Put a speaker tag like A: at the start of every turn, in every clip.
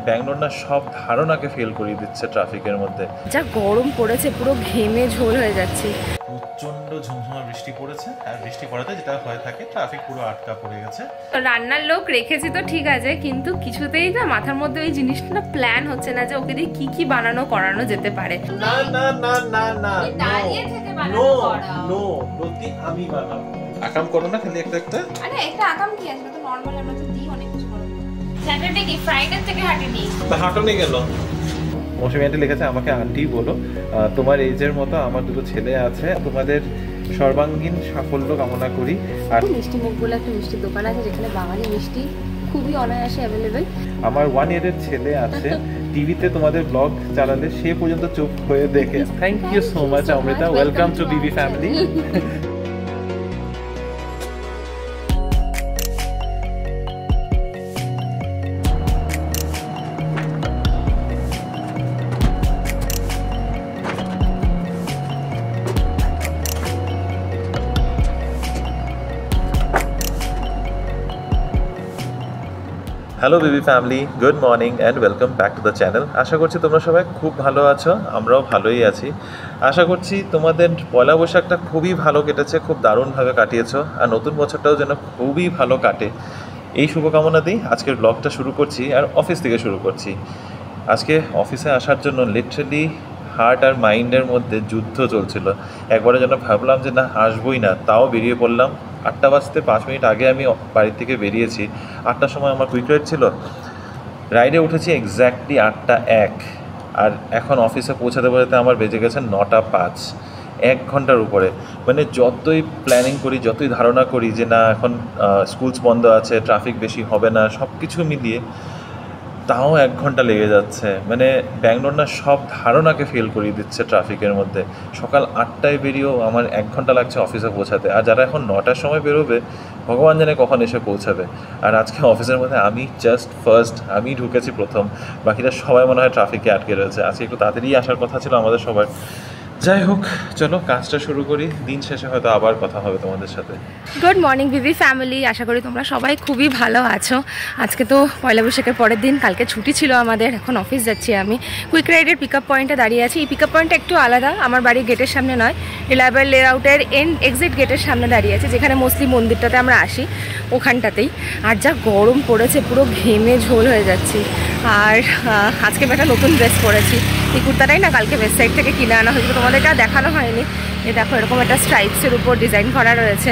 A: ব্যাঙ্গালোর না সব ধারণাকে ফেল করিয়ে দিচ্ছে ট্রাফিকের মধ্যে।
B: যা গরম পড়েছে, পুরো ঘেমে ঝোল হয়ে যাচ্ছে।
A: প্রচন্ড ঝুমঝুমা বৃষ্টি পড়েছে, আর বৃষ্টি পড়াতে যেটা হয়ে থাকে ট্রাফিক পুরো আটকা পড়ে গেছে।
B: রান্নার লোক রেখেছি তো ঠিক আছে, কিন্তু কিছুতেই না মাথার মধ্যে ওই জিনিসটা না প্ল্যান হচ্ছে না যে ওকে দিয়ে কি কি বানানো করানো যেতে পারে।
A: না না না না না,
B: দাঁড়িয়ে থেকে বানানো করাও।
A: নো, প্রতি আমি বানাবো। আকাম করো না খালি একটা একটা।
B: আরে একটা আকাম কি আছে, তো নরমাল আমরা তো দিই অনেক কিছু করব। স্যাটারডে কি ফ্রাইডে থেকে হাঁটেনি?
A: হাঁটনি গেল। মৌসুমী আন্টি লিখেছে আমাকে আন্টি বলো, তোমার এজের মতো আমার দুটো ছেলে আছে, তোমাদের সর্বাঙ্গীন সাফল্য কামনা করি। আর
B: মিষ্টি মুখ বলে একটা মিষ্টির দোকান আছে যেখানে বাঙালি মিষ্টি খুবই অনায়াসে অ্যাভেলেবেল।
A: আমার 1 ইয়ারের ছেলে আছে, টিভিতে তোমাদের ব্লগ চালালে সে পর্যন্ত চুপ হয়ে দেখে। Thank you so much Amrita, welcome to Bibi family. Hello BB family, good morning and welcome back to the channel. আশা করছি তোমরা সবাই খুব ভালো আছো, আমরাও ভালোই আছি। আশা করছি তোমাদের পয়লা বৈশাখটা খুবই ভালো কেটেছে, খুব দারুণভাবে কাটিয়েছো, আর নতুন বছরটাও যেন খুবই ভালো কাটে এই শুভকামনা দিই আজকের ব্লগটা শুরু করছি। আর অফিস থেকে শুরু করছি। আজকে অফিসে আসার জন্য লিটারালি হার্ট আর মাইন্ডের মধ্যে যুদ্ধ চলছিল। একবারে যেন ভাবলাম যে না আসবই না, তাও বেরিয়ে পড়লাম। 8টা বাজতে 5 মিনিট আগে আমি বাড়ি থেকে বেরিয়েছি। 8টার সময় আমার কুইক রাইড ছিল, রাইডে উঠেছি এক্স্যাক্টলি 8টা 1, আর এখন অফিসে পৌঁছাতে পৌঁছাতে আমার বেজে গেছে 9টা 5। 1 ঘন্টার উপরে। মানে যতই প্ল্যানিং করি, যতই ধারণা করি যে না এখন স্কুলস বন্ধ আছে, ট্রাফিক বেশি হবে না, সব কিছু মিলিয়ে তাও 1 ঘন্টা লেগে যাচ্ছে। মানে ব্যাঙ্গালোর না সব ধারণাকে ফেল করিয়ে দিচ্ছে ট্রাফিকের মধ্যে। সকাল 8টায় বেরিয়েও আমার 1 ঘন্টা লাগছে অফিসে পৌঁছাতে, আর যারা এখন 9টার সময় বেরোবে ভগবান জানে কখন এসে পৌঁছাবে। আর আজকে অফিসের মধ্যে আমি জাস্ট ফার্স্ট, আমি ঢুকেছি প্রথম, বাকিরা সবাই মনে হয় ট্রাফিকে আটকে রয়েছে। আজকে একটু তাড়াতাড়ি আসার কথা ছিল আমাদের সবার। যাই হোক, চলো কাজটা শুরু করি, দিন শেষে হয়তো আবার কথা হবে তোমাদের সাথে।
B: গুড মর্নিং বিবি ফ্যামিলি, আশা করি তোমরা সবাই খুবই ভালো আছো। আজকে তো পয়লা বৈশাখের পরের দিন, কালকে ছুটি ছিল আমাদের। এখন অফিস যাচ্ছি আমি। কুইক রাইডের পিক আপ পয়েন্টে দাঁড়িয়ে আছি। এই পিক আপ পয়েন্টটা একটু আলাদা, আমার বাড়ির গেটের সামনে নয়, রিলায়েবল লেআউটের এক্সিট গেটের সামনে দাঁড়িয়ে আছে, যেখানে মোস্টলি মন্দিরটাতে আমরা আসি, ওখানটাতেই। আর যা গরম পড়েছে, পুরো ঘেমে ঝোল হয়ে যাচ্ছি। আর আজকে একটা নতুন ড্রেস পরেছি। এই কুর্তাটাই না কালকে ওয়েবসাইট থেকে কিনে আনা হয়েছিল, তোমাদেরকে আর দেখানো হয়নি। এই দেখো, এরকম একটা স্ট্রাইপসের উপর ডিজাইন করা রয়েছে।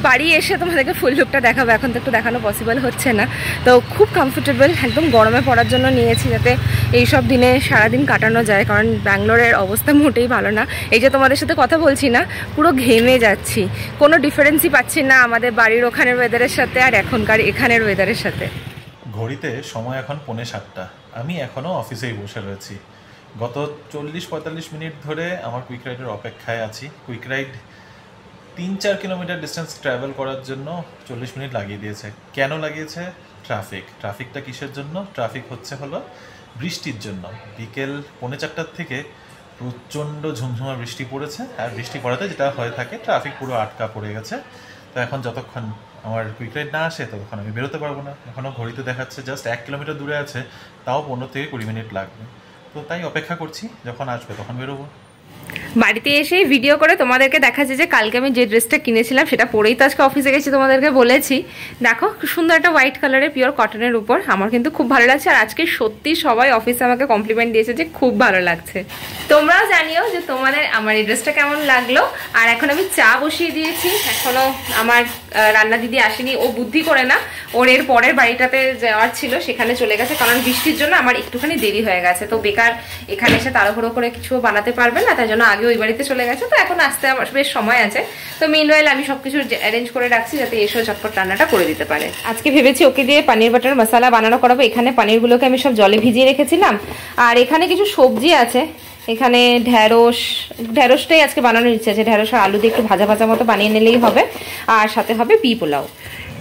B: বাড়ি এসে তোমাদেরকে ফুল লুকটা দেখাবো, এখন তো একটু দেখানো পসিবল হচ্ছে না। তো খুব কমফোর্টেবল, একদম গরমে পড়ার জন্য নিয়েছি, যাতে এইসব দিনে সারাদিন কাটানো যায়, কারণ ব্যাঙ্গালোরের অবস্থা মোটেই ভালো না। এই যে তোমাদের সাথে কথা বলছি না, পুরো ঘেমে যাচ্ছি, কোনো ডিফারেন্সই পাচ্ছি না আমাদের বাড়ির ওখানের ওয়েদারের সাথে আর এখনকার এখানের ওয়েদারের সাথে।
A: ঘড়িতে সময় এখন 6:45, আমি এখনও অফিসেই বসে রয়েছি। গত 40-45 মিনিট ধরে আমার কুইক রাইডের অপেক্ষায় আছি। Quick ride 3-4 kilometre distance travel করার জন্য 40 মিনিট লাগিয়ে দিয়েছে। কেন লাগিয়েছে? ট্রাফিকটা কিসের জন্য? ট্রাফিক হলো বৃষ্টির জন্য। বিকেল 3:45 থেকে প্রচণ্ড ঝুমঝুমা বৃষ্টি পড়েছে, আর বৃষ্টি পড়াতে যেটা হয়ে থাকে ট্রাফিক পুরো আটকা পড়ে গেছে। তো এখন যতক্ষণ আমার কুইক রাইড না আসে ততক্ষণ আমি বেরোতে পারবো না। এখনও ঘড়িতে দেখাচ্ছে জাস্ট 1 কিলোমিটার দূরে আছে, তাও 15 থেকে 20 মিনিট লাগবে। তো তাই অপেক্ষা করছি, যখন আসবে তখন বেরোবো।
B: বাড়িতে এসে ভিডিও করে তোমাদেরকে দেখাচ্ছে যে কালকে আমি যে ড্রেসটা কিনেছিলাম সেটা পরেই তো আজকে অফিসে গেছি, তোমাদেরকে বলেছি। দেখো, খুব সুন্দর একটা হোয়াইট কালারের পিওর কটনের উপর, আমার কিন্তু খুব ভালো লাগছে। আর আজকে সত্যি সবাই অফিসে আমাকে কমপ্লিমেন্ট দিয়েছে যে খুব ভালো লাগছে। তোমরাও জানিও যে তোমাদের আমার এই ড্রেসটা কেমন লাগলো। আর এখন আমি চা বসিয়ে দিয়েছি, এখনো আমার রান্না দিদি আসেনি, ও বুদ্ধি করে না, ওর এর পরের বাড়িটাতে যাওয়ার ছিল, সেখানে চলে গেছে, কারণ বৃষ্টির জন্য আমার একটুখানি দেরি হয়ে গেছে। তো বেকার এখানে এসে তাড়াহুড়ো করে কিছু বানাতে পারবে না, তাই জন্য আগে ওই বাড়িতে চলে গেছে। তো এখন আসতে আমার বেশ সময় আছে। তো মিনওয়াইল আমি সবকিছু অ্যারেঞ্জ করে রাখছি যাতে এসেও চটপট রান্নাটা করে দিতে পারে। আজকে ভেবেছি ওকে দিয়ে পানির বাটার মশলা বানানো করাবো। এখানে পানিরগুলোকে আমি সব জলে ভিজিয়ে রেখেছিলাম। আর এখানে কিছু সবজি আছে, এখানে ঢেঁড়সটাই আজকে বানানোর ইচ্ছে আছে। ঢেঁড়স আর আলু দিয়ে একটু ভাজা ভাজা মতো বানিয়ে নিলেই হবে। আর সাথে হবে পি পোলাও।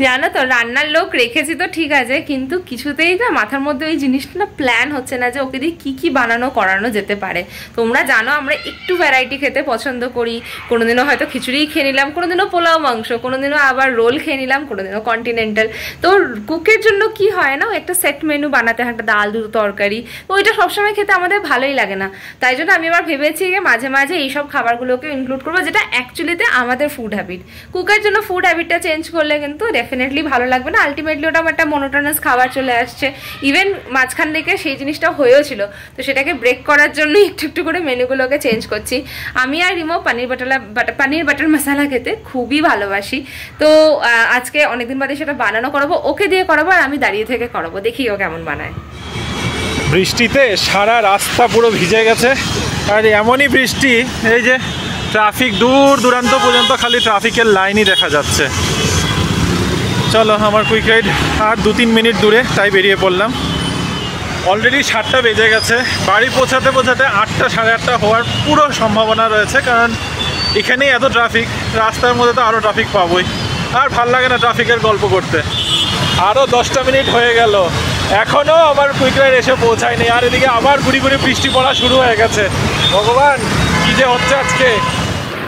B: জানো তো রান্নার লোক রেখেছি তো ঠিক আছে, কিন্তু কিছুতেই না মাথার মধ্যে ওই জিনিসটা না প্ল্যান হচ্ছে না যে ওকে দিয়ে কী কী বানানো করানো যেতে পারে। তোমরা জানো আমরা একটু ভ্যারাইটি খেতে পছন্দ করি, কোনোদিনও হয়তো খিচুড়িই খেয়ে নিলাম, কোনোদিনও পোলাও মাংস, কোনোদিনও আবার রোল খেয়ে নিলাম, কোনোদিনও কন্টিনেন্টাল। তো কুকের জন্য কি হয় না একটা সেট মেনু বানাতে হয়, একটা ডাল দুটো তরকারি, তো ওইটা সবসময় খেতে আমাদের ভালোই লাগে না। তাই জন্য আমি এবার ভেবেছি যে মাঝে মাঝে এইসব খাবারগুলোকে ইনক্লুড করবো, যেটা অ্যাকচুয়ালিতে আমাদের ফুড হ্যাবিট। কুকের জন্য ফুড হ্যাবিটটা চেঞ্জ করলে কিন্তু ডেফিনেটলি ভালো লাগবে না, আলটিমেটলি ওটা আমার একটা মনোটোনাস খাবার চলে আসছে। ইভেন মাঝখান থেকে সেই জিনিসটা হয়েও ছিল, তো সেটাকে ব্রেক করার জন্য একটু একটু করে মেনুগুলোকে চেঞ্জ করছি। আমি আর রিমো পানির বাটার মশলা খেতে খুবই ভালোবাসি, তো আজকে অনেকদিন বাদে সেটা বানানো করাবো, ওকে দিয়ে করাবো আর আমি দাঁড়িয়ে থেকে করাবো, দেখি ও কেমন বানায়।
C: বৃষ্টিতে সারা রাস্তা পুরো ভিজে গেছে, আর এমনই বৃষ্টি এই যে ট্রাফিক দূর দূরান্ত পর্যন্ত খালি ট্রাফিকের লাইনই দেখা যাচ্ছে। চলো আমার কুইক রাইড আর 2-3 মিনিট দূরে, তাই বেরিয়ে পড়লাম। অলরেডি 7টা বেজে গেছে, বাড়ি পৌঁছাতে পৌঁছাতে 8টা 8:30 হওয়ার পুরো সম্ভাবনা রয়েছে, কারণ এখানেই এত ট্রাফিক, রাস্তার মধ্যে তো আরও ট্রাফিক পাবোই, আর ভাল লাগে না ট্রাফিকের গল্প করতে। আরও 10টা মিনিট হয়ে গেল, এখনও আমার কুইক রাইড এসে পৌঁছায়নি, আর এদিকে আবার ঘুরি ঘুরি বৃষ্টি পড়া শুরু হয়ে গেছে। ভগবান কী যে হচ্ছে আজকে।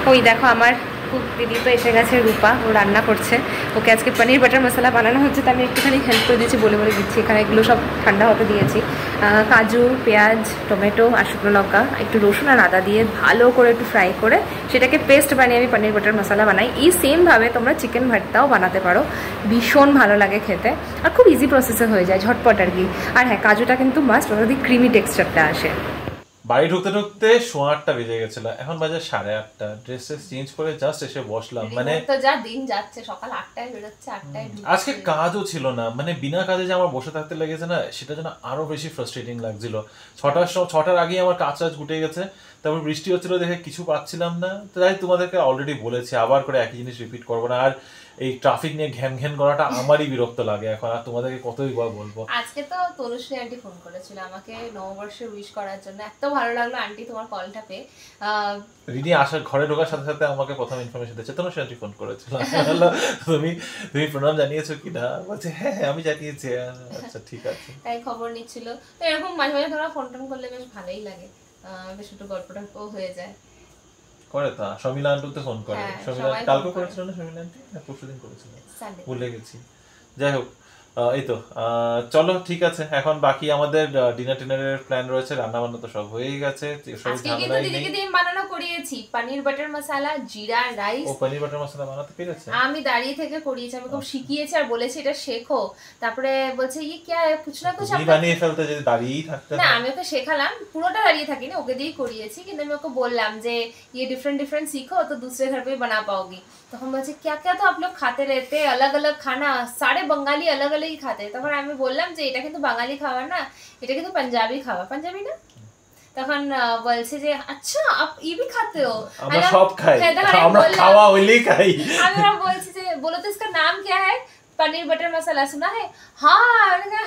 B: ওই দেখো আমার কুক দিদি তো এসে গেছে, রূপা, ও রান্না করছে। ওকে আজকে পনির বাটার মশলা বানানো হচ্ছে, তো আমি একটুখানি হেল্প করে দিয়েছি, বলে বলে দিচ্ছি। এখানে এগুলো সব ঠান্ডা হতে দিয়েছি, কাজু, পেঁয়াজ, টমেটো আর শুকনো লঙ্কা, একটু রসুন আর আদা দিয়ে ভালো করে একটু ফ্রাই করে সেটাকে পেস্ট বানিয়ে আমি পনির বাটার মশলা বানাই। এই সেমভাবে তোমরা চিকেন ভর্তাও বানাতে পারো, ভীষণ ভালো লাগে খেতে, আর খুব ইজি প্রসেসে হয়ে যায়, ঝটপট আর কি। আর হ্যাঁ, কাজুটা কিন্তু মাস্ট, ওটা দিয়ে ক্রিমি টেক্সচারটা আসে।
A: বাড়ি ঢুকতে ঢুকতে 8:30 বেজে গেছিল, এখন বাজে 8:30। ড্রেস চেঞ্জ করে জাস্ট এসে বসলাম, মানে
B: তো যা দিন যাচ্ছে, সকাল 8টায় বেরোচ্ছে, 8টায়
A: আজকে কাজও ছিল না, মানে বিনা কাজে যে আমার বসে থাকতে লেগেছে না, সেটা যেন আরো বেশি ফ্রাস্ট্রেটিং লাগছিল। 6টার আগেই আমার কাজ গুটে গেছে, তারপর বৃষ্টি হচ্ছিল দেখে কিছু পাচ্ছিলাম না। তাই তোমাদেরকে অলরেডি বলেছি, আবার করে একই জিনিস রিপিট করবো না। আর এই ট্রাফিক নিয়ে ঘ্যান ঘ্যান করাটা আমারই বিরক্ত লাগে এখন, আর তোমাদেরকে কতই বলবো।
B: আজকে তো তনুশ্রী আন্টি ফোন করেছিল আমাকে নববর্ষে উইশ করার জন্য, এত ভালো লাগলো আন্টি তোমার কলটা পেয়ে।
A: রিনি আসার ঘরে ঢোকার সাথে সাথে আমাকে প্রথম ইনফরমেশন দিচ্ছে, তনুশ্রী আন্টি ফোন করেছিল। তুমি প্রণাম জানিয়েছো কি না? বলছে হ্যাঁ আমি জানিয়েছি। আচ্ছা ঠিক আছে,
B: তাই খবর নিচ্ছিল। তো এরকম মাঝে মাঝে তোমরা ফোন টোন করলে বেশ ভালোই লাগে, বেশ একটু গল্প টল্পও হয়ে যায়।
A: করে তা শর্মিলা আন্টুতে ফোন করে। শর্মিলা কালকে করেছিল না? শর্মিলা আন্টি পরশুদিন করেছিল, ভুলে গেছি। যাই হোক, এই তো চলো ঠিক আছে। এখন বাকি আমাদের ডিনারের প্ল্যান রয়েছে, রান্না বান্না তো সব হয়েই গেছে।
B: আজকে কিন্তু দিদিকে দিয়ে বানানো করিয়েছি পনির বাটার মশলা, জিরা রাইস।
A: ও পনির বাটার মশলা বানাতে পেরেছে?
B: আমি দাঁড়িয়ে থেকে করিয়েছি, আমি খুব শিখিয়েছি আর বলেছি এটা শেখো। তারপরে বলছে ইয়ে কি কিছু না কিছু
A: আপনি বানিয়ে ফেলতে যদি দাঁড়িয়েই থাকতে।
B: না আমি ওকে শেখালাম, পুরোটা দাঁড়িয়ে থাকিনি, ওকে দিয়েই করিয়েছি। কিন্তু আমি ওকে বললাম যে ये डिफरेंट डिफरेंट सीखो तो दूसरे घर पे बना पाओगी। তখন বলছে क्या क्या तो आप लोग खाते रहते, अलग अलग खाना, सारे बंगाली अलग अलग ही खाते। তখন আমি বললাম যে এটা কিন্তু বাঙালি খাবার না, এটা কিন্তু পাঞ্জাবি খাবার। পাঞ্জাবি না? তখন বলছে যে আচ্ছা আপ ये भी खाते हो?
A: আমরা সব খাই, আমরা খাওয়া হইলেই খাই।
B: আমি বলছি যে বলো তো इसका नाम क्या है? पनीर बटर मसाला सुना है? हाँ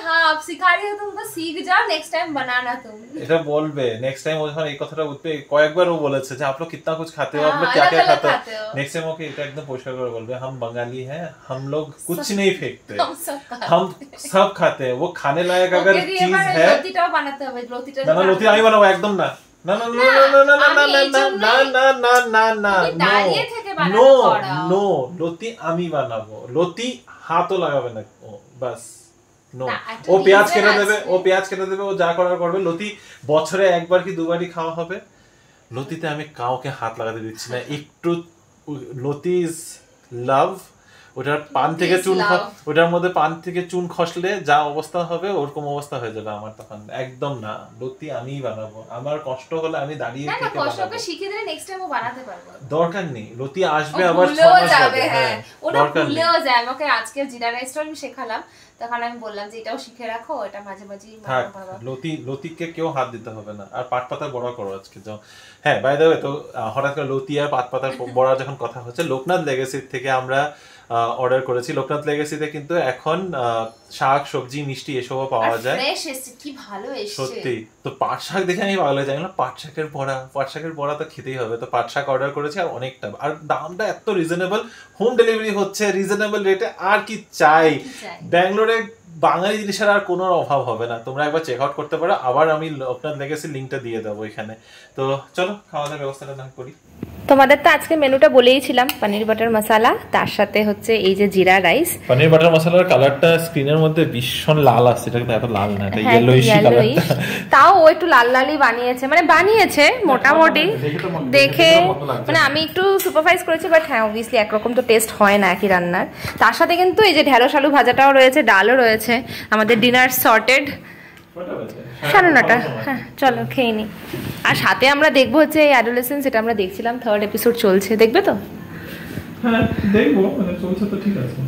B: हाँ आप सिखा रही हो, तुम तो सीख जाओ, नेक्स्ट टाइम बनाना तुम।
A: এটা বলবে নেক্সট টাইম, যখন এই কথাটা উঠবে, কয়েকবার ও বলেছে যে आप लोग कितना कुछ खाते हो, आप लोग क्या क्या खाते हो। नेक्स्ट टाइम ओके এটা একদম পরিষ্কার করে বলবে, हम बंगाली हैं, हम लोग कुछ नहीं फेंकते, हम सब खाते हैं। वो खाने लायक अगर चीज है।
B: লতিটাও বানাতে হবে, লতিটা
A: না লতি আমি বানাবো একদম না। না না না না না না না না না না না
B: দাঁড়িয়ে থেকে বানানো
A: নো
B: করা।
A: নো লতি আমি বানাবো, লতি হাতও লাগাবে না ও, বাস নো। ও পেঁয়াজ কেটে দেবে, ও পেঁয়াজ কেটে দেবে, ও যা করার করবে। লতি বছরে একবার কি দুবারই খাওয়া হবে। লতিতে আমি কাউকে হাত লাগাতে দিচ্ছি না। একটু লতি ইজ লাভ। ওটার পান থেকে চুন, ওটার মধ্যে পান থেকে চুন খসলে যা অবস্থা হবে ওরকম অবস্থা হয়ে যাবে আমার। তখন একদম না, লতি আমিই বানাবো। আমার কষ্ট হলে আমি দাঁড়িয়ে থেকে বানাবো।
B: কষ্টকে শিখিয়ে দিলে নেক্সট টাইম ও বানাতে পারবে,
A: দরকার নেই। লতি আসবে আবার 6 মাস যাবে। হ্যাঁ
B: ওটা ভুলেও যায়। আমাকে আজকে জিরা রাইসটা আমি শেখালাম, তখন আমি বললাম যে এটাও শিখে রাখো, এটা মাঝে মাঝে বানাতে পারবে।
A: লতিকে কেউ হাত দিতে হবে না। আর পাট পাতার বড়া করো আজকে যাও। হ্যাঁ বাই দ্য ওয়ে, তো হঠাৎ করে লতি আর পাট পাতার বড়া যখন কথা হচ্ছে, লোকনাথ লেগেসির থেকে আমরা অর্ডার করেছি। লোকনাথ লেগেসিতে কিন্তু এখন শাক সবজি মিষ্টি এসবও পাওয়া যায়,
B: ফ্রেশ এসছে, কি ভালো এসছে
A: সত্যি। তো পাট শাক দেখে আমি পাগল হয়ে যাই, পাট শাকের বড়া তো খেতেই হবে। তো পাট শাক অর্ডার করেছি, আর অনেকটা, আর দামটা এত রিজনেবল, হোম ডেলিভারি হচ্ছে রিজনেবল রেটে, আর কি চাই। ব্যাঙ্গালোরে বাঙালি জিনিসের আর কোনো অভাব হবে না, তোমরা একবার চেক আউট করতে পারো। আবার আমি লোকনাথ লেগেসির লিঙ্কটা দিয়ে দেবো এখানে। তো চলো খাওয়া দাওয়ার ব্যবস্থাটা না করি।
B: তোমাদের তো আজকে মেনুটা বলেইছিলাম, পনির বাটার মশলা, তার সাথে হচ্ছে এই যে জিরা রাইস।
A: পনির বাটার মশলার কালারটা স্ক্রিনের মধ্যে ভীষণ লাল আসছে, এটা কিন্তু এত লাল না, এটা ইয়েলোইশ কালারটা।
B: তাও ও একটু লাল লালই বানিয়েছে, মানে বানিয়েছে মোটামুটি দেখে, মানে আমি একটু সুপারভাইজ করেছি, বাট হ্যাঁ অবভিয়াসলি একরকম তো টেস্ট হয় না একই রান্নার। তার সাথে কিন্তু এই যে ঢেঁড়স আলু ভাজাটাও রয়েছে, ডালও রয়েছে, আমাদের ডিনার সর্টেড। 9:30, হ্যাঁ চলো খেয়ে নি। আর সাথে আমরা দেখবো হচ্ছে এই অ্যাডোলেসেন্স, এটা আমরা দেখছিলাম, 3rd এপিসোড চলছে, দেখবে তো?
C: হ্যাঁ দেখবো, মানে চলছে তো ঠিক আছে।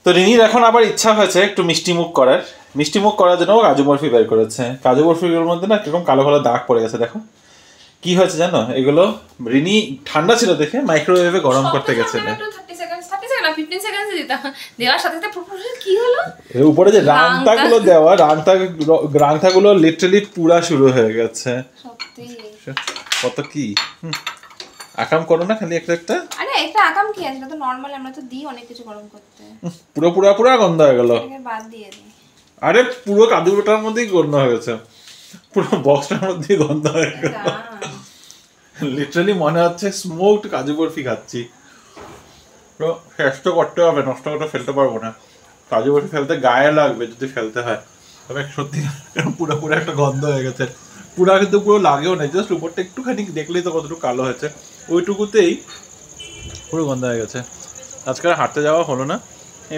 A: তো রিনির এখন আবার ইচ্ছা হয়েছে একটু মিষ্টি মুখ করার। মিষ্টি মুখ করার জন্য কাজু বরফি বের করেছে। কাজু বরফিগুলোর মধ্যে না কিরকম কালো কালো দাগ পড়ে গেছে, দেখো কি হয়েছে জানো? এগুলো রিনি ঠান্ডা ছিল দেখে মাইক্রোওয়েভে গরম করতে গেছে, উপরে যে রাংতাগুলো দেওয়া, রাংতাগুলো লিটারালি পুরা শুরু হয়ে গেছে। কত কি আকাম করো না খালি একটা একটা।
B: আরে একটা আকাম কি আছে, এটা তো নরমাল, আমরা তো দিই অনেক কিছু গরম করতে।
A: পুরো গন্ধ হয়ে গেল।
B: বাদ দিয়ে দিই।
A: আরে পুরো কাজু বাটার মধ্যেই গন্ধ হয়ে গেছে, পুরো বক্সটার মধ্যেই গন্ধ হয়ে গেল। লিটারালি মনে হচ্ছে স্মোকড কাজু বরফি খাচ্ছি। তো শেষ তো করতে হবে, নষ্ট করতে ফেলতে পারবো না। কাজু বরফি ফেলতে গায়ে লাগবে যদি ফেলতে হয়। তবে সত্যি পুরো একটা গন্ধ হয়ে গেছে। পুরা কিন্তু পুরো লাগেও না, জাস্ট উপরটা একটুখানি দেখলেই তো কতটুকু কালো হয়েছে, ওইটুকুতেই পুরো গন্ধ হয়ে গেছে। আজকাল হাঁটতে যাওয়া হলো না।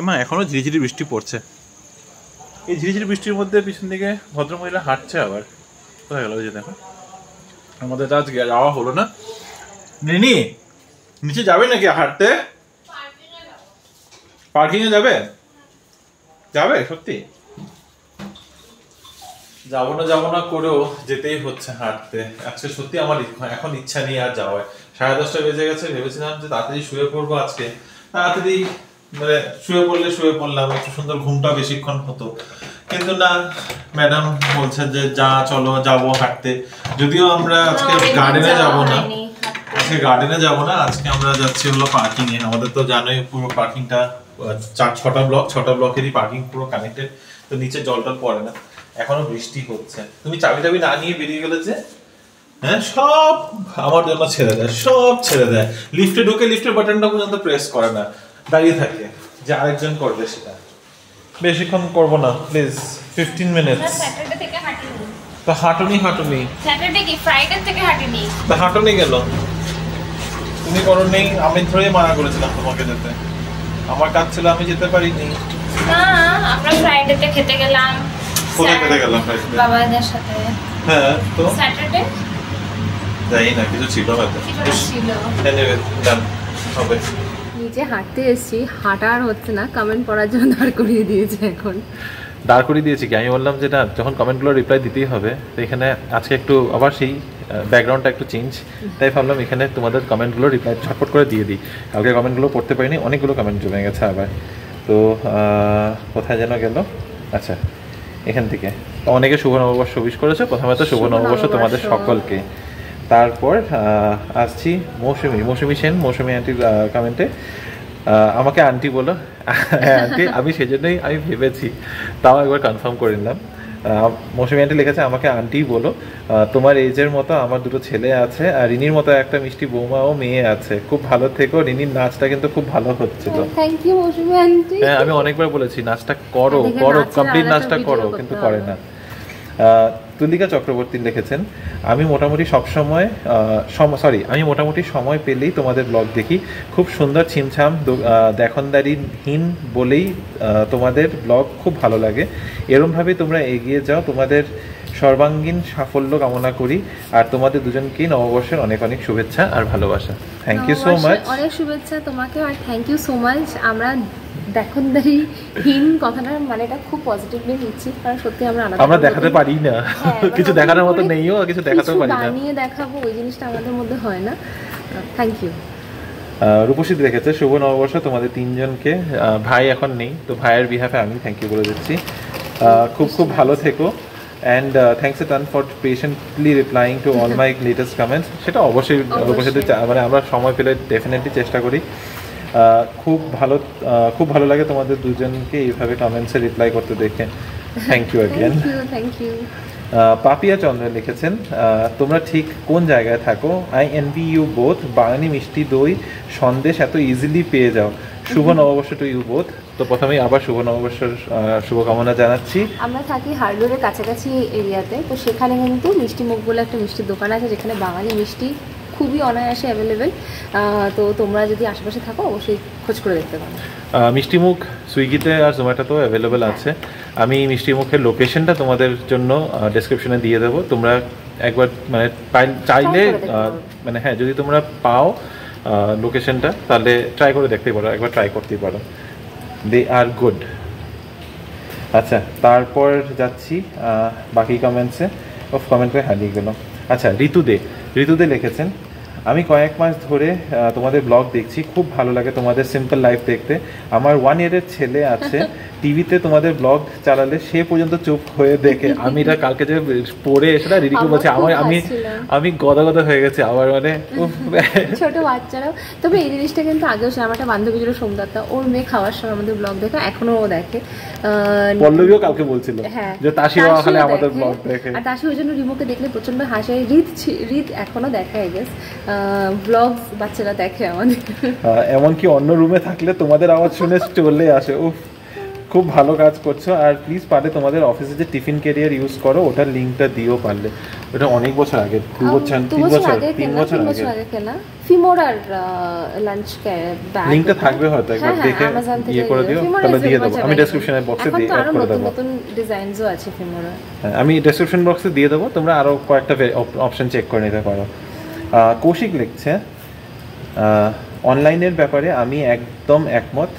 A: মা এখনো ঝিরিঝিরি বৃষ্টি পড়ছে। এই ঝিরিঝিরি বৃষ্টির মধ্যে পিছন দিকে ভদ্রমহিলা হাঁটছে, আবার কোথায় গেল? ওই যে দেখো, আমাদের আজ যাওয়া হলো না। নিনি নিচে যাবে নাকি হাঁটতে? পার্কিং এ যাবে? যাবে সত্যি? যাবো না করেও যেতেই হচ্ছে হাঁটতে। আজকে সত্যি আমার এখন ইচ্ছা নেই আর যাওয়ার। 10:30 বেজে গেছে, ভেবেছিলাম যে তাড়াতাড়ি শুয়ে পড়বো আজকে, তাড়াতাড়ি মানে শুয়ে পড়লাম, একটু সুন্দর ঘুমটা বেশিক্ষণ হতো। কিন্তু না, ম্যাডাম বলছে যে চলো যাবো হাঁটতে। যদিও আমরা আজকে গার্ডেনে যাবো না, আজকে আমরা যাচ্ছি হলো পার্কিং এ। আমাদের তো জানোই পুরো পার্কিংটা 6টা ব্লকেরই পার্কিং পুরো কানেক্টেড, তো নিচে জলটা পড়ে না। এখনো বৃষ্টি হচ্ছে, তুমি চাবি না নিয়ে বেরিয়ে গেলে যে, হ্যাঁ সব আমার জন্য ছেড়ে দেয়। লিফটে ঢুকে লিফটের বাটনটা পর্যন্ত প্রেস করে না, দাঁড়িয়ে থাকে যে আরেকজন করবে সেটা। বেশিক্ষণ করবো না প্লিজ, 15 মিনিটস।
B: স্যাটারডে থেকে হাঁটিনি।
A: তা হাঁটুনি
B: স্যাটারডে কি ফ্রাইডে থেকে হাঁটিনি?
A: তা হাঁটুনি গেল, তুমি করো নেই, আমি ধরেই মানা করেছিলাম তোমাকে যেতে। আমার কাজ ছিল, আমি যেতে পারিনি।
B: না আমরা ফ্রাইডেতে খেতে গেলাম।
A: কোথায় খেতে গেলাম ফ্রাইডে?
B: বাবাদের সাথে।
A: হ্যাঁ তো
B: স্যাটারডে
A: যাই না, কিছু ছিল হয়তো।
B: ছিল।
A: এনিওয়ে ডান হবে।
B: নিচে হাঁটতে এসেছি, হাঁটা আর হচ্ছে না, কমেন্ট পড়ার জন্য দাঁড় করিয়ে দিয়েছে এখন।
A: দাঁড় করিয়ে দিয়েছি কি, আমি বললাম যে না, যখন কমেন্টগুলো রিপ্লাই দিতেই হবে, তো এখানে আজকে একটু আবার সেই ব্যাকগ্রাউন্ডটা একটু চেঞ্জ, তাই ভাবলাম এখানে তোমাদের কমেন্টগুলো রিপ্লাই ঝটপট করে দিয়ে দিই। কালকে কমেন্টগুলো পড়তে পারিনি, অনেকগুলো কমেন্ট জমে গেছে আবার। তো কোথায় যেন গেল, আচ্ছা এখান থেকে অনেকে শুভ নববর্ষ উইশ করেছে। প্রথমে তো শুভ নববর্ষ তোমাদের সকলকে। তারপর আসছি মৌসুমি সেন, মৌসুমি আন্টির কমেন্টে আমাকে আন্টি বলো। হ্যাঁ আন্টি, আমি সেজন্যই আমি ভেবেছি, তাও একবার কনফার্ম করে নিলাম। মৌসুমি আন্টি লিখেছে আমাকে আন্টি বলো, তোমার এজের মতো আমার দুটো ছেলে আছে, আর রিনির মতো একটা মিষ্টি বৌমা ও মেয়ে আছে, খুব ভালো থেকো। রিনির নাচটা কিন্তু খুব ভালো হচ্ছিল।
B: Thank you Mousumi aunty.
A: হ্যাঁ আমি অনেকবার বলেছি নাচটা করো, কমপ্লিট নাচটা করো, কিন্তু করে না। তুলিকা চক্রবর্তী লিখেছেন আমি মোটামুটি সময় পেলেই তোমাদের ব্লগ দেখি, খুব সুন্দর ছিমছাম দেখনদারিহীন বলেই তোমাদের ব্লগ খুব ভালো লাগে। এরমভাবে তোমরা এগিয়ে যাও, তোমাদের সর্বাঙ্গীন সাফল্য কামনা করি, আর তোমাদের দুজনকেই নববর্ষের অনেক অনেক শুভেচ্ছা আর ভালোবাসা। Thank you so much.
B: অনেক শুভেচ্ছা তোমাকে, আর থ্যাংক ইউ সো মাচ। আমরা দেখনদারিহীন কথাটার মানেটা খুব পজিটিভলি নিচ্ছি, কারণ সত্যি আমরা
A: দেখাতে পারি না, কিছু দেখানোর মতো নেইও, কিছু দেখাতেও পারি না,
B: বানিয়ে দেখাবো ওই জিনিসটা আমাদের মধ্যে হয় না। Thank you.
A: রূপসী রেখেছে শুভ নববর্ষ তোমাদের তিনজনকে। ভাই এখন নেই, তো ভাইয়ের বিহাফে আমি থ্যাংক ইউ বলে দিচ্ছি। খুব খুব ভালো থেকো, and thanks a ton for patiently replying to all my latest comments. সেটা অবশ্যই রূপসীতে মানে আমরা সময় পেলে ডেফিনেটলি চেষ্টা করি। খুব ভালো লাগে তোমাদের দুজনকে এইভাবে কমেন্টসে রিপ্লাই করতে দেখে। Thank you again.
B: Thank you.
A: Papiya Chandra লিখেছেন, তোমরা ঠিক কোন জায়গায় থাকো? I envy you both. বাঙালি মিষ্টি দই সন্দেশ এত ইজিলি পেয়ে যাও। শুভ নববর্ষ টু ইউ বোথ। তো প্রথমেই আবার শুভ নববর্ষের শুভকামনা জানাচ্ছি।
B: আমরা থাকি হার্ডওয়ারের কাছাকাছি এরিয়াতে, তো সেখানে কিন্তু মিষ্টি মুখ বলে একটা মিষ্টির দোকান আছে যেখানে বাঙালি মিষ্টি খুবই অনায়াসে অ্যাভেলেবেল। তো তোমরা যদি আশেপাশে থাকো অবশ্যই খোঁজ করে দেখতে পারো।
A: মিষ্টিমুখ সুইগিতে আর জোম্যাটোতেও অ্যাভেলেবেল আছে। আমি মিষ্টিমুখের লোকেশনটা তোমাদের জন্য ডেসক্রিপশনে দিয়ে দেবো। তোমরা একবার মানে চাইলে মানে হ্যাঁ, যদি তোমরা পাও লোকেশনটা তাহলে ট্রাই করে দেখতে পারো, একবার ট্রাই করতেই পারো। দে আর গুড। আচ্ছা, তারপর যাচ্ছি বাকি কমেন্টসে। কমেন্ট করে হারিয়ে গেল। আচ্ছা, ঋতুদে লিখেছেন, আমি কয়েক মাস ধরে তোমাদের ব্লগ দেখছি, খুব ভালো লাগে তোমাদের সিম্পল লাইফ দেখতে। আমার 1 ইয়ারের ছেলে আছে, টিভিতে তোমাদের ব্লগ চালালে সে পর্যন্ত চুপ হয়ে দেখে। আমি এটা কালকে যে পড়ে এসে রিডিকে বলছি, আমি গদা হয়ে গেছে আবার, মানে
B: ছোট বাচ্চারাও। তবে এই জিনিসটা কিন্তু আগেও আমার একটা বান্ধবী ছিল সোমদত্তা, ওর মেয়ে খাওয়ার সময় আমাদের ব্লগ দেখে, এখনো ও দেখে।
A: পল্লবীও কালকে বলছিল যে তাসিও ওখানে আমাদের ব্লগ দেখে,
B: আর তাসি ওই জন্য রিমোকে দেখলে প্রচন্ড হাসে। রিত এখনো দেখে, আই গেস ব্লগস বাচ্চারা দেখে আমাদের।
A: এমনকি অন্য রুমে থাকলে তোমাদের আওয়াজ শুনে চলে আসে। উফ, খুব ভালো কাজ করছো। আর প্লিজ পারলে তোমাদের অফিসে যে টিফিন ক্যারিয়ার ইউজ করো ওটার লিঙ্কটা দিও পারলে। ওটা অনেক বছর আগে, 3 বছর আগে কেনা ফিমোরার লাঞ্চ ব্যাগ। লিঙ্কটা থাকবে হয়তো, একবার দেখে ইয়ে করে দিও, তাহলে দিয়ে দেবো। আমি ডেসক্রিপশন বক্সে দিয়ে অ্যাড করে দেবো।
B: নতুন ডিজাইনসও আছে ফিমোরার।
A: আমি ডেসক্রিপশন বক্সে দিয়ে দেবো, তোমরা আরো কয়েকটা অপশন চেক করে নিতে পারো। কৌশিক লিখছে, অনলাইনের ব্যাপারে আমি একদম একমত।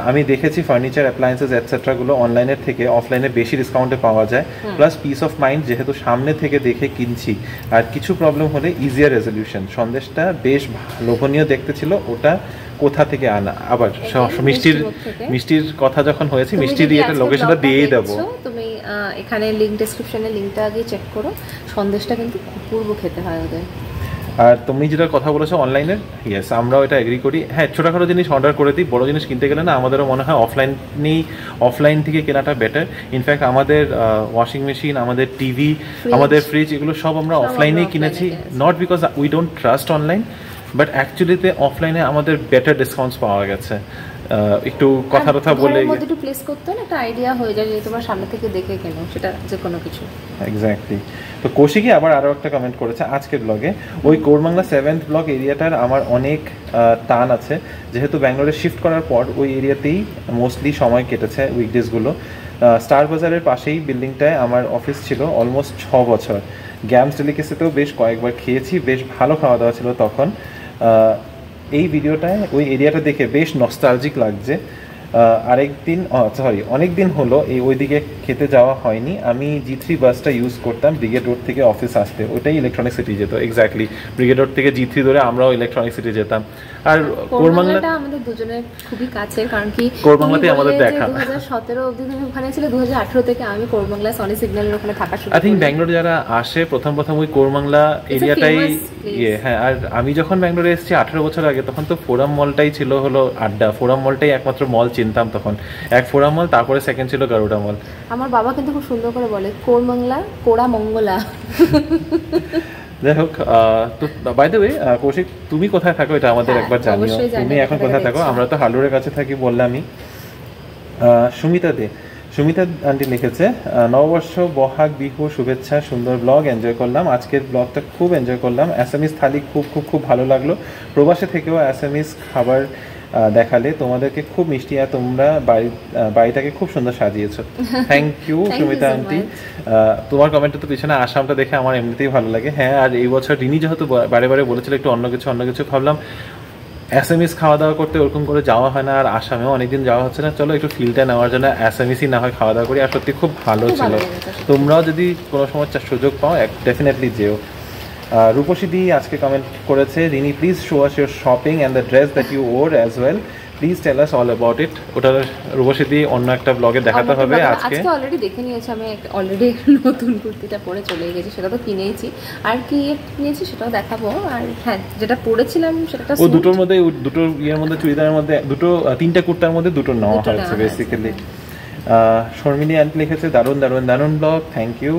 A: আমি দেখেছি ফার্নিচার, অ্যাপ্লায়েন্সেস এটসেট্রাগুলো অনলাইনের থেকে অফলাইনে বেশি ডিসকাউন্টে পাওয়া যায়। প্লাস পিস অফ মাইন্ড, যেহেতু সামনে থেকে দেখে কিনছি। আর কিছু প্রবলেম হলে ইজিয়ার রেজলিউশন। সন্দেশটা বেশ লোভনীয় দেখতে ছিল, ওটা কোথা থেকে আনা? আবার মিষ্টির কথা যখন হয়েছে, মিষ্টির ইয়েটা লোকেশনটা দিয়েই দেবো।
B: তুমি এখানে লিংক, ডেসক্রিপশনে লিংকটা আগে চেক করো। সন্দেশটা কিন্তু পূর্ব খেতে হয় ওদের।
A: আর তুমি যেটা কথা বলেছো অনলাইনের, ইয়েস আমরাও এটা এগ্রি করি। হ্যাঁ, ছোটোখাটো জিনিস অর্ডার করে দিই, বড়ো জিনিস কিনতে গেলে না আমাদেরও মনে হয় অফলাইন থেকে কেনাটা বেটার। ইনফ্যাক্ট আমাদের ওয়াশিং মেশিন, আমাদের টিভি, আমাদের ফ্রিজ, এগুলো সব আমরা অফলাইনেই কিনেছি। Not because we don't trust online, but অ্যাকচুয়ালিতে অফলাইনে আমাদের বেটার ডিসকাউন্টস পাওয়া গেছে। একটু কথা বলে
B: একটু প্লেস করতে না, একটা আইডিয়া হয়ে যায় যে তোমরা সামনে থেকে দেখে কেনো সেটা যে কোনো কিছু।
A: এক্স্যাক্টলি। তো কৌশিকই আবার আরও একটা কমেন্ট করেছে আজকের ব্লগে, ওই কোরবাংলা 7th ব্লক এরিয়াটার আমার অনেক টান আছে, যেহেতু ব্যাঙ্গালোরে শিফট করার পর ওই এরিয়াতেই মোস্টলি সময় কেটেছে উইকডেজগুলো। স্টার বাজারের পাশেই বিল্ডিংটায় আমার অফিস ছিল অলমোস্ট 6 বছর। গ্যামস ডেলিকেসিতেও বেশ কয়েকবার খেয়েছি, বেশ ভালো খাওয়া দাওয়া ছিল তখন। এই ভিডিওটায় ওই এরিয়াটা দেখে বেশ নস্টালজিক লাগছে। অনেক দিন হলো ওইদিকে খেতে যাওয়া হয়নি। আমি G3 বাসটা ইউজ করতাম ব্রিগেড রোড থেকে অফিস আসতে, ওইটাই ইলেকট্রনিক সিটি যেত। এক্স্যাক্টলি, ব্রিগেড রোড থেকে G3 ধরে আমরাও ইলেকট্রনিক সিটি যেতাম। আর
B: কোরবাংলাটা আমাদের দুজনের খুবই কাছের, কারণ কি
A: কোরবাংলাতে আমাদের দেখা।
B: 2017 অবধি তুমি ওখানে ছিলে, 2018 থেকে আমি কোরবাংলা সনি সিগন্যালের ওখানে থাকা শুরু করি।
A: আই থিঙ্ক ব্যাঙ্গালোর যারা আসে প্রথম ওই কোরবাংলা এরিয়াটাই হ্যাঁ। আর আমি যখন ব্যাঙ্গালোরে এসেছি 18 বছর আগে, তখন তো ফোরাম মলটাই ছিল হলো আড্ডা। ফোরাম মলটাই একমাত্র মল চিনতাম তখন। এক ফোরাম মল, তারপরে সেকেন্ড ছিল গারুডা মল।
B: আমার বাবা কিন্তু খুব সুন্দর করে বলে কোরবাংলা, কোড়া মঙ্গলা।
A: যাই হোক, তো বাই দ্য ওয়ে কৌশিক, তুমি কোথায় থাকো এটা আমাদের একবার জানিও। তুমি এখন কোথায় থাকো? আমরা তো হালুরের কাছে থাকি বললামই। সুমিতা আন্টি লিখেছে, নববর্ষ, বহাগ, বিহু শুভেচ্ছা, সুন্দর ব্লগ, এনজয় করলাম। আজকের ব্লগটা খুব এনজয় করলাম। অ্যাসামিস থালি খুব ভালো লাগলো। প্রবাসে থেকেও অ্যাসামিস খাবার দেখালে, তোমাদেরকে খুব মিষ্টি, আর তোমরা বাড়িটাকে খুব সুন্দর সাজিয়েছো। Thank you Sumita aunty. তোমার কমেন্টটা তো পিছনে আসামটা দেখে আমার এমনিতেই ভালো লাগে। হ্যাঁ, আর এই বছর রিনি যেহেতু বারে বলেছিল একটু অন্য কিছু, ভাবলাম অ্যাসামিস খাওয়া দাওয়া করতে ওরকম করে যাওয়া হয় না, আর আসামেও অনেকদিন যাওয়া হচ্ছে না, চলো একটু ফিলটা নেওয়ার জন্য অ্যাসামিসই না হয় খাওয়া দাওয়া করি। আর সত্যি খুব ভালো ছিল। তোমরাও যদি কোনো সময় সুযোগ পাও ডেফিনেটলি যেও। রূপসী দি আজকে কমেন্ট করেছে, Rini please show us your shopping and the dress that you wore as well, please tell us all about it. ওটা রূপসী দি অন্য একটা ব্লগে দেখাতে হবে। আজকে
B: অলরেডি দেখে নিয়েছি, আমি অলরেডি নতুন কুর্তিটা পরে চলে গেছি, সেটা তো কিনেইছি, আর কি নিয়েছি সেটাও দেখাবো। আর হ্যাঁ, যেটা পরেছিলাম সেটা
A: ও দুটোর মধ্যে, দুটো ইয়ের মধ্যে, চুড়িদারের মধ্যে দুটো, তিনটা কুর্তার মধ্যে দুটো নেওয়া হয়েছে বেসিক্যালি। শর্মিনী আন্টি লিখেছে দারুণ দারুণ দারুণ ব্লগ, থ্যাংক ইউ।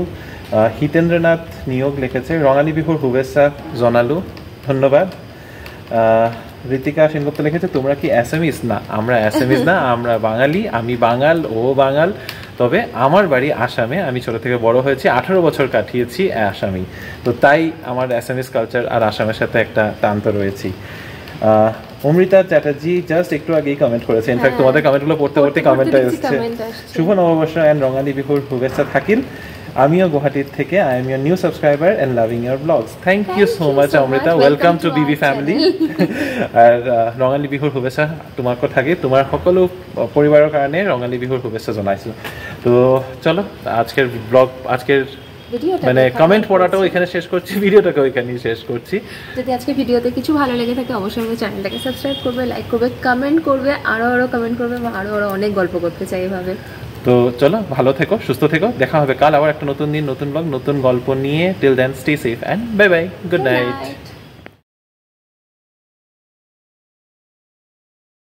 A: হিতেন্দ্রনাথ নিয়োগ লিখেছে রঙালী বিহুর শুভেচ্ছা জনালু, ধন্যবাদ। ঋতিকা সেনগুপ্ত লিখেছে তোমরা কি অ্যাসামিস? না, আমরা অ্যাসামিস না, আমরা বাঙালি। আমি বাঙাল, ও বাঙাল, তবে আমার বাড়ি আসামে। আমি ছোট থেকে বড় হয়েছি, 18 বছর কাটিয়েছি আসামি, তো তাই আমার অ্যাসামিস কালচার আর আসামের সাথে একটা টান তো রয়েছি। অমৃতা চ্যাটার্জি জাস্ট একটু আগেই কমেন্ট করেছে, ইনফ্যাক্ট তোমাদের কমেন্টগুলো পড়তে পড়তে কমেন্টটা এসেছে। শুভ নববর্ষ অ্যান্ড রঙালী বিহুর শুভেচ্ছা থাকিল। আমিও গুয়াহাটির থেকে, I am your new subscriber and loving your blogs. Thank you so much Amrita, welcome to Bibi family. আর ৰঙালী বিহুৰ শুভেচ্ছা তোমাকো থাকে, তোমাৰ সকলো পৰিবাৰৰ কাৰণে ৰঙালী বিহুৰ শুভেচ্ছা জনাইছোঁ। তো চলো আজকের ব্লগ, আজকের মানে কমেন্ট পড়াটাও এখানে শেষ করছি, ভিডিওটাকেও এখানেই শেষ করছি।
B: যদি আজকে ভিডিওতে কিছু ভালো লেগে থাকে অবশ্যই আমাদের চ্যানেলটাকে সাবস্ক্রাইব করবে, লাইক করবে, কমেন্ট করবে, আরও কমেন্ট করবে, আরও অনেক গল্প করতে চাই এভাবে।
A: তো চলো, ভালো থেকো, সুস্থ থেকো, দেখা হবে কাল আবার একটা নতুন দিন, নতুন ব্লগ, নতুন গল্প নিয়ে। Till then stay safe and bye bye, good night.